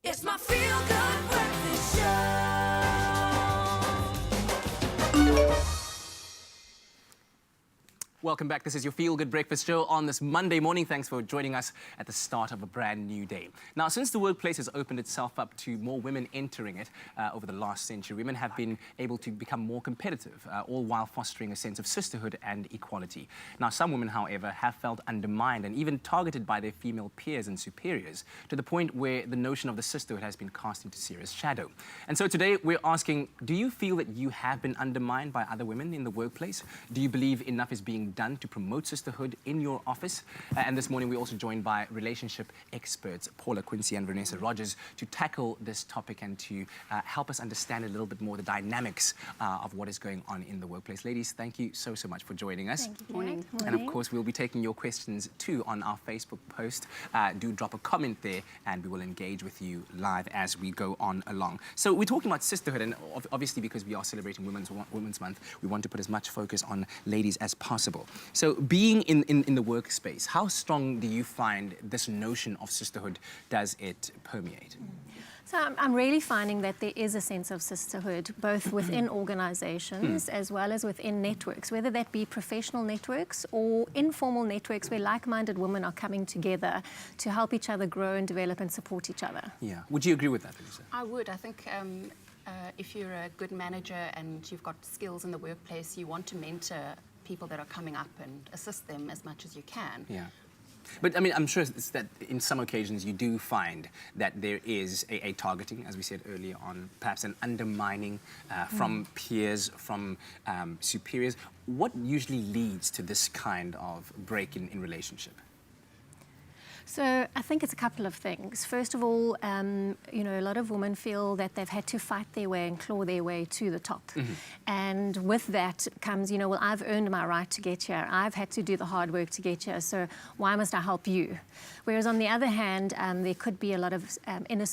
It's my feel-good breakfast show. Welcome back. This is your Feel Good Breakfast Show on this Monday morning. Thanks for joining us at the start of a brand new day. Now, since the workplace has opened itself up to more women entering it over the last century, women have been able to become more competitive, all while fostering a sense of sisterhood and equality. Now, some women, however, have felt undermined and even targeted by their female peers and superiors, to the point where the notion of the sisterhood has been cast into serious shadow. And so today we're asking, do you feel that you have been undermined by other women in the workplace? Do you believe enough is being done to promote sisterhood in your office? And this morning we're also joined by relationship experts Paula Quinsee and Vanessa Rogers to tackle this topic and to help us understand a little bit more the dynamics of what is going on in the workplace. Ladies, thank you so much for joining us. Thank you. Morning. And of course we'll be taking your questions too on our Facebook post. Do drop a comment there and we will engage with you live as we go on along. So we're talking about sisterhood, and obviously because we are celebrating Women's Month, we want to put as much focus on ladies as possible. So being in the workspace, how strong do you find this notion of sisterhood does it permeate? So I'm really finding that there is a sense of sisterhood, both within organizations as well as within networks, whether that be professional networks or informal networks where like-minded women are coming together to help each other grow and develop and support each other. Yeah. Would you agree with that, Vanessa? I would. I think if you're a good manager and you've got skills in the workplace, you want to mentor people that are coming up and assist them as much as you can. Yeah. But I mean, I'm sure it's that in some occasions you do find that there is a targeting, as we said earlier on, perhaps an undermining from peers, from superiors. What usually leads to this kind of break in relationship? So I think it's a couple of things. First of all, you know, a lot of women feel that they've had to fight their way and claw their way to the top. And with that comes, you know, well, I've earned my right to get here. I've had to do the hard work to get here, so why must I help you? Whereas on the other hand, there could be a lot of inner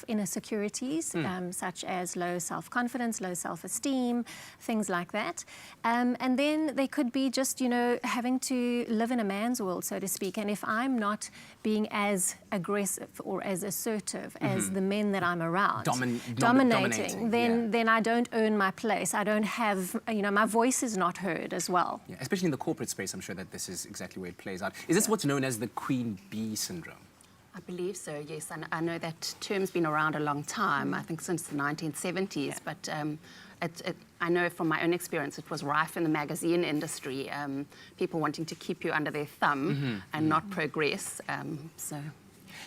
insecurities, such as low self-confidence, low self-esteem, things like that. And then they could be just, you know, having to live in a man's world, so to speak. And if I'm not being as aggressive or as assertive as the men that I'm around, dominating, then I don't earn my place. I don't have, you know, my voice is not heard as well. Yeah, especially in the corporate space, I'm sure that this is exactly where it plays out. Is this what's known as the Queen Bee syndrome? I believe so, yes. And I know that term's been around a long time, I think since the 1970s, but I know from my own experience it was rife in the magazine industry, people wanting to keep you under their thumb and not progress. And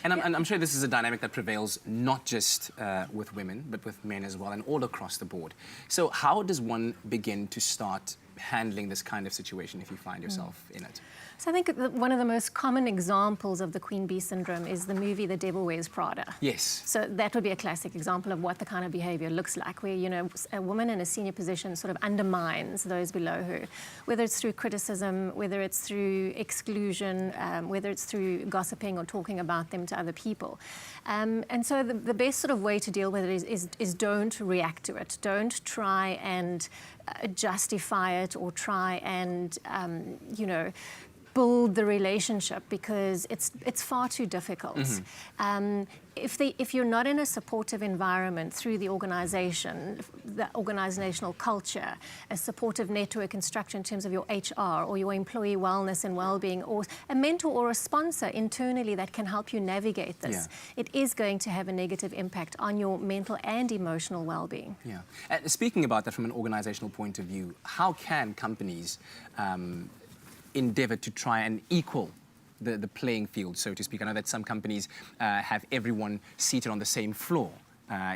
I'm sure this is a dynamic that prevails not just with women, but with men as well, and all across the board. So how does one begin to start handling this kind of situation if you find yourself in it? So I think one of the most common examples of the Queen Bee syndrome is the movie The Devil Wears Prada. Yes. So that would be a classic example of what the kind of behavior looks like, where, you know, a woman in a senior position sort of undermines those below her, whether it's through criticism, whether it's through exclusion, whether it's through gossiping or talking about them to other people. And so the best sort of way to deal with it is don't react to it. Don't try and justify it or try and, you know, build the relationship, because it's far too difficult. If you're not in a supportive environment through the organization, the organizational culture, a supportive network and structure in terms of your HR or your employee wellness and well-being, or a mentor or a sponsor internally that can help you navigate this, it is going to have a negative impact on your mental and emotional well-being. Yeah. Speaking about that from an organizational point of view, how can companies endeavor to try and equal the playing field, so to speak? I know that some companies have everyone seated on the same floor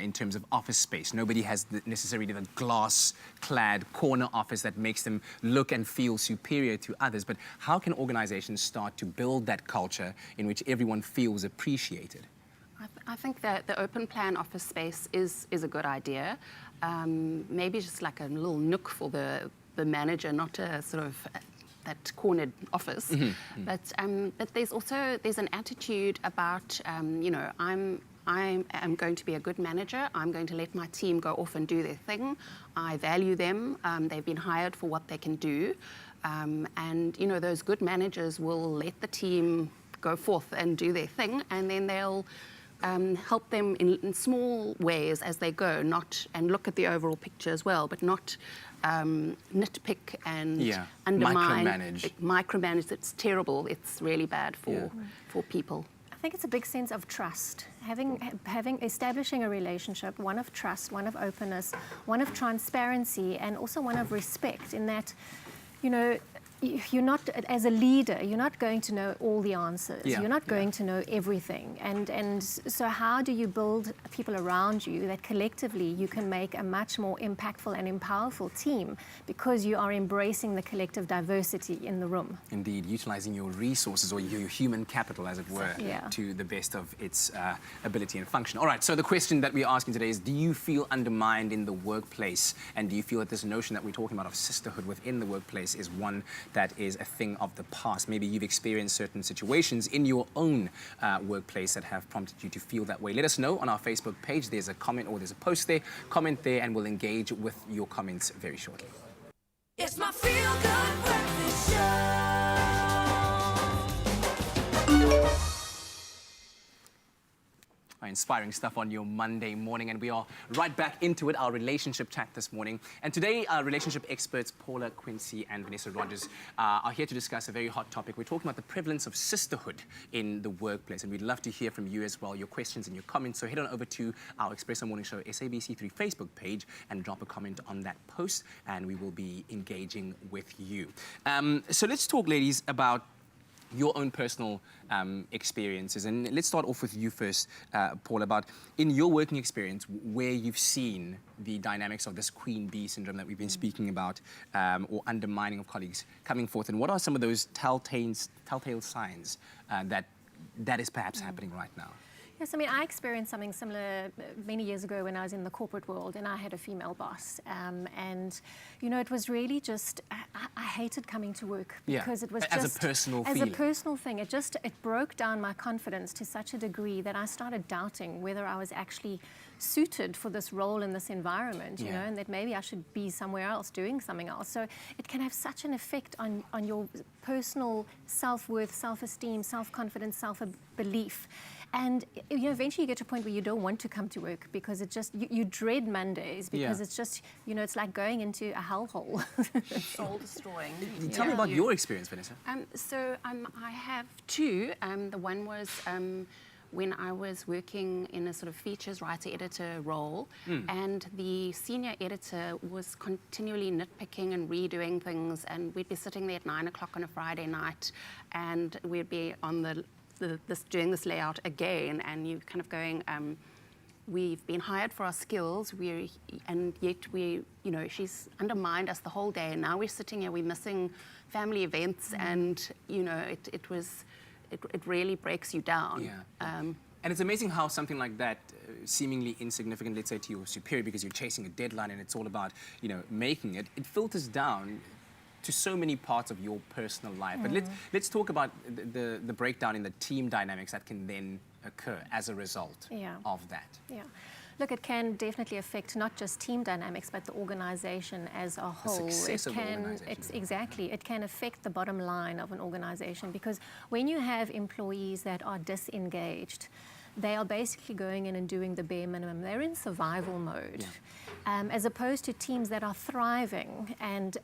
in terms of office space. Nobody has necessarily the glass-clad corner office that makes them look and feel superior to others. But how can organizations start to build that culture in which everyone feels appreciated? I think that the open plan office space is a good idea. Maybe just like a little nook for the manager, not a sort of that cornered office. But there's an attitude about, you know, I am going to be a good manager. I'm going to let my team go off and do their thing. I value them. They've been hired for what they can do. And, you know, those good managers will let the team go forth and do their thing, and then they'll help them in small ways as they go, and look at the overall picture as well, but not nitpick and undermine. Micromanage. It's terrible. It's really bad for people. I think it's a big sense of trust. Establishing a relationship, one of trust, one of openness, one of transparency, and also one of respect, in that, you know, you're not, as a leader, you're not going to know all the answers. You're not going to know everything. And so how do you build people around you that collectively you can make a much more impactful and powerful team, because you are embracing the collective diversity in the room? Indeed, utilizing your resources, or your human capital, as it were, to the best of its ability and function. All right, so the question that we're asking today is, do you feel undermined in the workplace? And do you feel that this notion that we're talking about of sisterhood within the workplace is one that is a thing of the past? Maybe you've experienced certain situations in your own workplace that have prompted you to feel that way. Let us know on our Facebook page. There's a comment or there's a post there. Comment there and we'll engage with your comments very shortly. It's my feel-good breakfast show. Inspiring stuff on your Monday morning, and we are right back into it, our relationship chat this morning. And today, our relationship experts, Paula Quinsee and Vanessa Rogers, are here to discuss a very hot topic. We're talking about the prevalence of sisterhood in the workplace, and we'd love to hear from you as well, your questions and your comments. So head on over to our Expresso Morning Show SABC3 Facebook page and drop a comment on that post, and we will be engaging with you. So let's talk, ladies, about your own personal experiences. And let's start off with you first, Paul, about in your working experience, where you've seen the dynamics of this queen bee syndrome that we've been speaking about, or undermining of colleagues coming forth. And what are some of those telltale signs that is perhaps happening right now? Yes, I mean, I experienced something similar many years ago when I was in the corporate world, and I had a female boss. And, you know, it was really just, I hated coming to work, because it was as a personal feeling. As a personal thing. It broke down my confidence to such a degree that I started doubting whether I was actually suited for this role in this environment, you know, and that maybe I should be somewhere else doing something else. So it can have such an effect on your personal self-worth, self-esteem, self-confidence, self-belief. And you know, eventually you get to a point where you don't want to come to work, because it just, you dread Mondays, because it's just, you know, it's like going into a hellhole. Soul destroying. Tell me about your experience, Vanessa. I have two. The one was when I was working in a sort of features writer-editor role, and the senior editor was continually nitpicking and redoing things, and we'd be sitting there at 9 o'clock on a Friday night, and we'd be on doing this layout again, and you kind of going, we've been hired for our skills, and yet you know, she's undermined us the whole day, and now we're sitting here, we're missing family events, and you know, it really breaks you down. And it's amazing how something like that, seemingly insignificant, let's say to your superior, because you're chasing a deadline and it's all about, you know, making it, it filters down to so many parts of your personal life. But let's talk about the breakdown in the team dynamics that can then occur as a result of that. Look, it can definitely affect not just team dynamics, but the organization as a whole. The success of the organization. Exactly. It can affect the bottom line of an organization, because when you have employees that are disengaged, they are basically going in and doing the bare minimum. They're in survival mode. As opposed to teams that are thriving and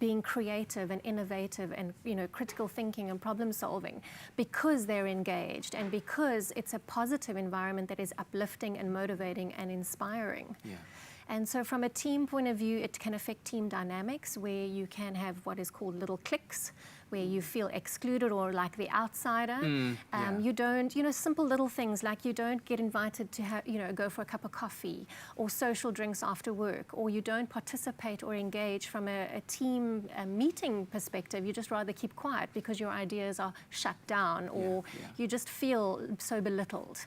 being creative and innovative and, you know, critical thinking and problem solving, because they're engaged and because it's a positive environment that is uplifting and motivating and inspiring. And so from a team point of view, it can affect team dynamics, where you can have what is called little cliques, where you feel excluded or like the outsider. You don't, you know, simple little things like you don't get invited to have, you know, go for a cup of coffee or social drinks after work, or you don't participate or engage from a team meeting perspective. You just rather keep quiet because your ideas are shut down, or you just feel so belittled.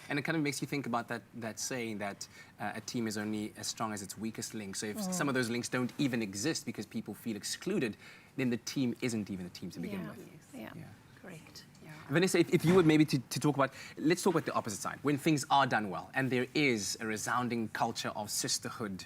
And it kind of makes you think about that saying that a team is only as strong as its weakest link. So if some of those links don't even exist because people feel excluded, then the team isn't even a team to begin with. Correct. Vanessa, if you would maybe to talk about, let's talk about the opposite side. When things are done well and there is a resounding culture of sisterhood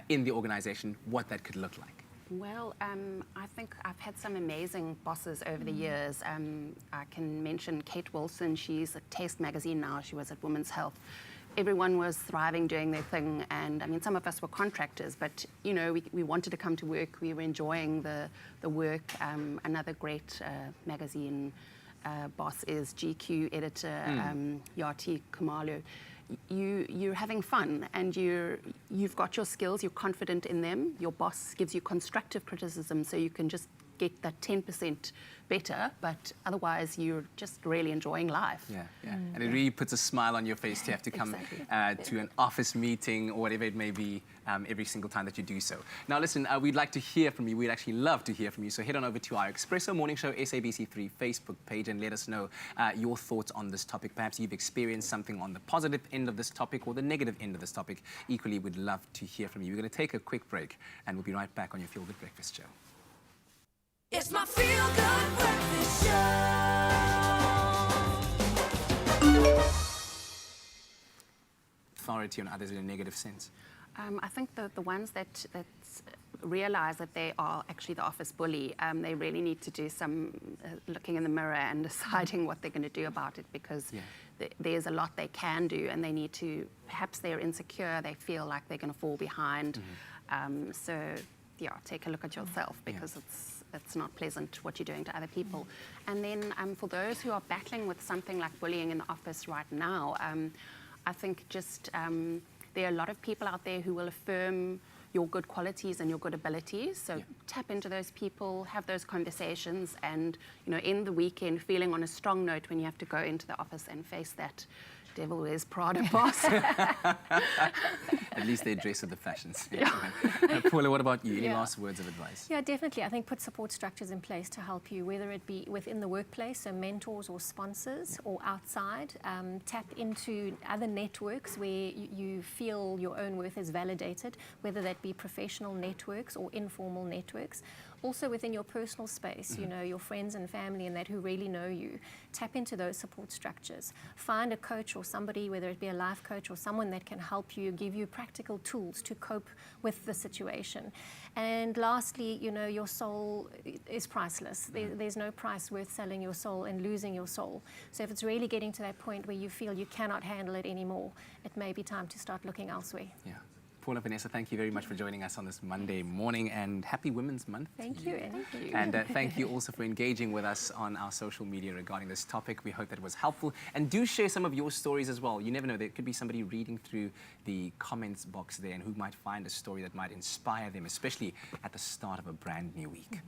in the organization, what that could look like. Well, I think I've had some amazing bosses over the years. I can mention Kate Wilson. She's at Taste magazine now. She was at Women's Health. Everyone was thriving, doing their thing, and I mean, some of us were contractors, but you know, we wanted to come to work. We were enjoying the work. Another great magazine boss is GQ editor Yati Kumalo. You're having fun, and you've got your skills. You're confident in them. Your boss gives you constructive criticism, so you can just get that 10% better, but otherwise you're just really enjoying life. Yeah, yeah. And it really puts a smile on your face to have to come to an office meeting or whatever it may be every single time that you do so. Now listen, we'd like to hear from you. We'd actually love to hear from you. So head on over to our Expresso Morning Show SABC3 Facebook page and let us know your thoughts on this topic. Perhaps you've experienced something on the positive end of this topic or the negative end of this topic. Equally, we'd love to hear from you. We're going to take a quick break and we'll be right back on your Feel Good Breakfast Show. It's my Feel Good Breakfast Show. Authority on others in a negative sense. I think the ones that realize that they are actually the office bully, they really need to do some looking in the mirror and deciding what they're going to do about it, because there's a lot they can do, and they need to, perhaps they're insecure, they feel like they're going to fall behind. So yeah, take a look at yourself, because it's not pleasant what you're doing to other people. And then for those who are battling with something like bullying in the office right now, I think just there are a lot of people out there who will affirm your good qualities and your good abilities. So tap into those people, have those conversations, and you know, end the weekend feeling on a strong note when you have to go into the office and face that devil wears Prada boss. At least they dress with the fashions. Paula, what about you? Any last words of advice? Yeah, definitely. I think put support structures in place to help you, whether it be within the workplace, so mentors or sponsors, or outside. Tap into other networks where you feel your own worth is validated, whether that be professional networks or informal networks. Also within your personal space, you know, your friends and family and that who really know you. Tap into those support structures. Find a coach or somebody, whether it be a life coach or someone that can help you, give you practical tools to cope with the situation. And lastly, you know, your soul is priceless. There's no price worth selling your soul and losing your soul. So if it's really getting to that point where you feel you cannot handle it anymore, it may be time to start looking elsewhere. Yeah. Paula, Vanessa, thank you very much for joining us on this Monday morning, and happy Women's Month. Thank you. Thank you. And thank you also for engaging with us on our social media regarding this topic. We hope that it was helpful. And do share some of your stories as well. You never know, there could be somebody reading through the comments box there and who might find a story that might inspire them, especially at the start of a brand new week.